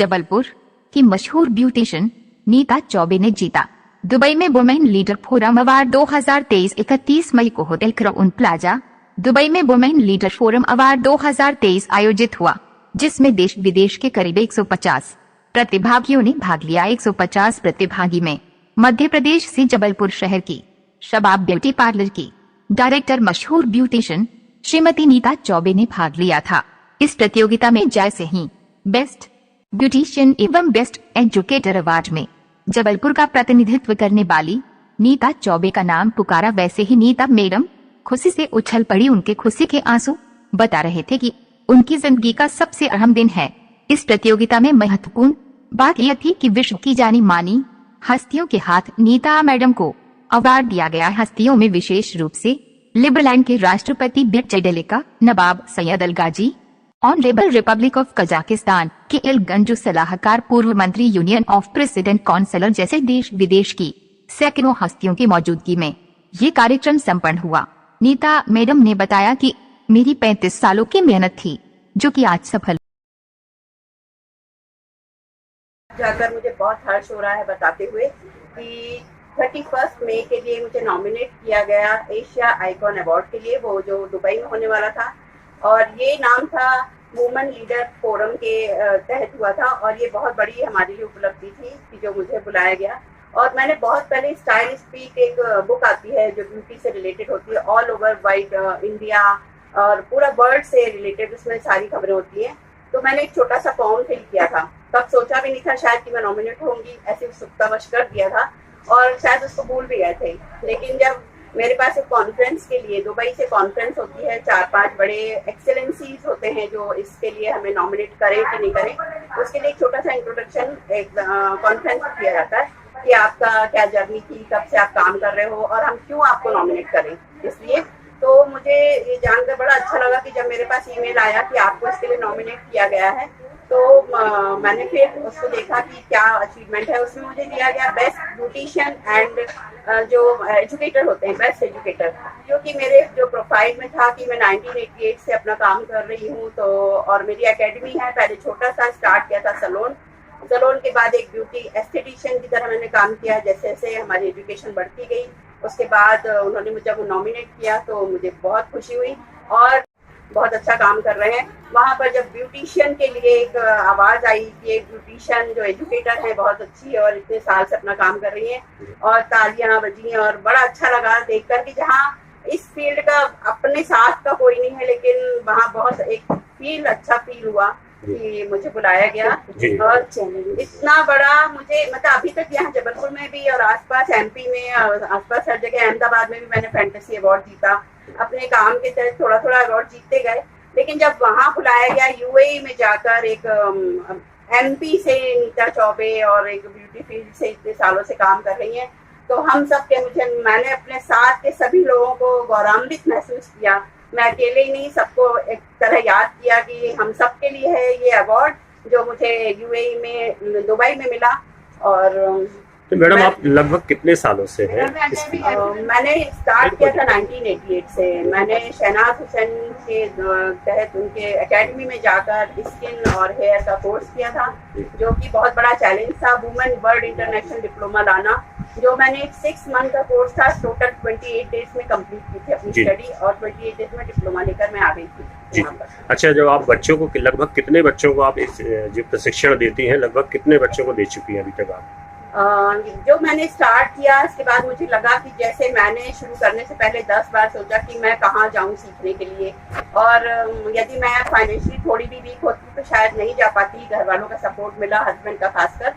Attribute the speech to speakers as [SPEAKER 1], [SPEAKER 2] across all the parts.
[SPEAKER 1] जबलपुर की मशहूर ब्यूटिशियन नीता चौबे ने जीता। दुबई में वुमेन लीडर फोरम अवार्ड 2023 31 मई को होटल क्राउन प्लाजा दुबई में वुमेन लीडर फोरम अवार्ड 2023 आयोजित हुआ, जिसमें देश विदेश के करीब 150 प्रतिभागियों ने भाग लिया। 150 प्रतिभागी में मध्य प्रदेश से जबलपुर शहर की शबाब ब्यूटी पार्लर की डायरेक्टर मशहूर ब्यूटिशियन श्रीमती नीता चौबे ने भाग लिया था। इस प्रतियोगिता में जैसे ही बेस्ट ब्यूटिशियन एवं बेस्ट एजुकेटर अवार्ड में जबलपुर का प्रतिनिधित्व करने वाली नीता चौबे का नाम पुकारा, वैसे ही नीता मैडम खुशी से उछल पड़ी। उनके खुशी के आंसू बता रहे थे कि उनकी जिंदगी का सबसे अहम दिन है। इस प्रतियोगिता में महत्वपूर्ण बात यह थी कि विश्व की जानी मानी हस्तियों के हाथ नीता मैडम को अवार्ड दिया गया। हस्तियों में विशेष रूप से लिबरलैंड के राष्ट्रपति बिरचैडेलिका, Nawab Syed Alghazi, honourable republic of Kazakhstan के एलगंजू सलाहकार, पूर्व मंत्री, यूनियन ऑफ प्रेसिडेंट काउंसिलर जैसे देश विदेश की सैकड़ों हस्तियों की मौजूदगी में ये कार्यक्रम संपन्न हुआ। नीता मैडम ने बताया कि मेरी 35 सालों की मेहनत थी जो कि आज सफल
[SPEAKER 2] जाकर मुझे बहुत हर्ष हो रहा है बताते हुए कि 31 मई के लिए मुझे नॉमिनेट किया गया एशिया आइकॉन अवार्ड के लिए, वो जो दुबई में होने वाला था। और ये नाम था वुमेन लीडर फोरम के तहत हुआ था और ये बहुत बड़ी हमारे लिए उपलब्धि थी कि जो मुझे बुलाया गया। और मैंने बहुत पहले स्टाइल स्पीक एक बुक आती है जो ब्यूटी से रिलेटेड होती है, ऑल ओवर वाइड इंडिया और पूरा वर्ल्ड से रिलेटेड, उसमें सारी खबरें होती हैं। तो मैंने एक छोटा सा फॉर्म फिल किया था, तब सोचा भी नहीं था शायद कि मैं नॉमिनेट होंगी, ऐसे उत्सुकतावश कर दिया था और शायद उसको भूल भी गए थे। लेकिन जब मेरे पास एक कॉन्फ्रेंस के लिए दुबई से कॉन्फ्रेंस होती है, 4-5 बड़े एक्सेलेंसीज होते हैं जो इसके लिए हमें नॉमिनेट करें कि नहीं करें, उसके लिए एक छोटा सा इंट्रोडक्शन एक कॉन्फ्रेंस किया जाता है कि आपका क्या जर्नी थी, कब से आप काम कर रहे हो और हम क्यों आपको नॉमिनेट करें। इसलिए तो मुझे ये जानकर बड़ा अच्छा लगा कि जब मेरे पास ईमेल आया कि आपको इसके लिए नॉमिनेट किया गया है, तो मैंने फिर उसको देखा कि क्या अचीवमेंट है। उसमें मुझे दिया गया बेस्ट ब्यूटिशियन एंड जो एजुकेटर होते हैं, बेस्ट एजुकेटर, जो कि मेरे जो प्रोफाइल में था कि मैं 1988 से अपना काम कर रही हूँ। तो और मेरी एकेडमी है, पहले छोटा सा स्टार्ट किया था सलोन के बाद एक ब्यूटी एस्थेटिशियन की तरह मैंने काम किया। जैसे जैसे हमारी एजुकेशन बढ़ती गई उसके बाद उन्होंने मुझे जब नॉमिनेट किया तो मुझे बहुत खुशी हुई और बहुत अच्छा काम कर रहे हैं। वहाँ पर जब ब्यूटिशियन के लिए एक आवाज़ आई कि एक ब्यूटिशियन जो एजुकेटर है बहुत अच्छी है और इतने साल से अपना काम कर रही है और तालियां बजी और बड़ा अच्छा लगा देखकर कि जहाँ इस फील्ड का अपने साथ का कोई नहीं है, लेकिन वहाँ बहुत एक अच्छा फील हुआ कि मुझे बुलाया गया। और इतना बड़ा मुझे मतलब अभी तक यहाँ जबलपुर में भी और आसपास एमपी में और आसपास हर जगह, अहमदाबाद में भी मैंने फैंटेसी अवार्ड जीता, अपने काम के तहत थोड़ा थोड़ा अवार्ड जीतते गए। लेकिन जब वहाँ बुलाया गया यूएई में जाकर एक एमपी से नीता चौबे और एक ब्यूटी फील्ड से इतने सालों से काम कर रही हैं, तो हम सब के मैंने अपने साथ के सभी लोगों को गौरवान्वित महसूस किया। मैं अकेले ही नहीं, सबको एक तरह याद किया कि हम सब के लिए है ये अवार्ड जो मुझे यूएई में दुबई में मिला। और
[SPEAKER 3] तो मैडम आप लगभग कितने सालों से हैं?
[SPEAKER 2] मैंने स्टार्ट किया था 1988 से। मैंने शहनाज हुसैन के तहत उनके एकेडमी में जाकर स्किन और हेयर का कोर्स किया था, जो कि बहुत बड़ा चैलेंज था, वुमेन वर्ल्ड इंटरनेशनल डिप्लोमा लाना, जो मैंने एक 6 मंथ का कोर्स था, टोटल 28 डेज में कंप्लीट की थी अपनी स्टडी और 28 डेज में डिप्लोमा लेकर मैं आ गई थी।
[SPEAKER 3] अच्छा, जब आप बच्चों को लगभग कितने बच्चों को आप इस जो प्रशिक्षण देती हैं, लगभग कितने बच्चों को दे चुकी हैं अभी तक आप?
[SPEAKER 2] जो मैंने स्टार्ट किया इसके बाद मुझे लगा कि जैसे मैंने शुरू करने से पहले 10 बार सोचा कि मैं कहाँ जाऊँ सीखने के लिए, और यदि मैं फाइनेंशियली थोड़ी भी वीक होती तो शायद नहीं जा पाती। घर वालों का सपोर्ट मिला, हस्बैंड का खासकर।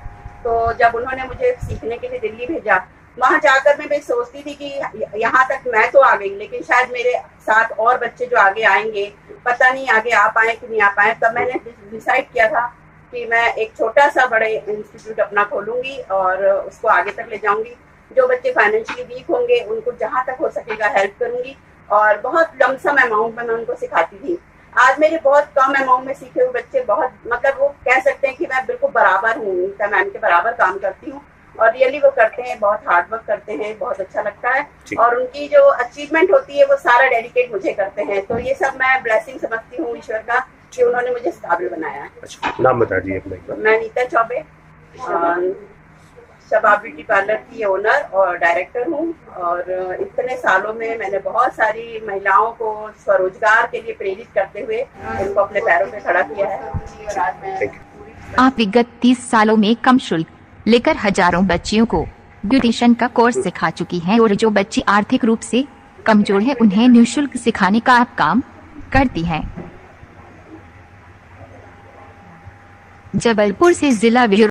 [SPEAKER 2] तो जब उन्होंने मुझे सीखने के लिए दिल्ली भेजा, वहाँ जाकर मैं सोचती थी कि यहाँ तक मैं तो आ गई, लेकिन शायद मेरे साथ और बच्चे जो आगे आएंगे, पता नहीं आगे आ पाए कि नहीं आ पाए। तब मैंने डिसाइड किया था कि मैं एक छोटा सा बड़े इंस्टीट्यूट अपना खोलूंगी और उसको आगे तक ले जाऊंगी। जो बच्चे फाइनेंशियली वीक होंगे उनको जहाँ तक हो सकेगा हेल्प करूंगी और बहुत लमसम अमाउंट में मैं उनको सिखाती थी। आज मेरे बहुत कम अमाउंट में सीखे हुए बच्चे बहुत मतलब वो कह सकते हैं कि मैं बिल्कुल बराबर हूँ, नीता मैम के बराबर काम करती हूँ और रियली वो करते हैं, बहुत हार्ड वर्क करते हैं, बहुत अच्छा लगता है और उनकी जो अचीवमेंट होती है वो सारा डेडिकेट मुझे करते हैं। तो ये सब मैं ब्लेसिंग समझती हूँ ईश्वर का कि उन्होंने मुझे इस काबिल बनाया।
[SPEAKER 3] अच्छा, नाम बता दीजिए अपना।
[SPEAKER 2] मैं नीता चौबे शबाब ब्यूटी पार्लर की ओनर और डायरेक्टर हूँ, और इतने सालों में मैंने बहुत सारी महिलाओं को स्वरोजगार के लिए प्रेरित करते हुए इनको अपने पैरों पे खड़ा किया है। और आज मैं
[SPEAKER 1] आप विगत 30 सालों में कम शुल्क लेकर हजारों बच्चियों को ब्यूटिशियन का कोर्स सिखा चुकी हैं, और जो बच्चे आर्थिक रूप से कमजोर हैं उन्हें निःशुल्क सिखाने का आप काम करती हैं। जबलपुर से जिला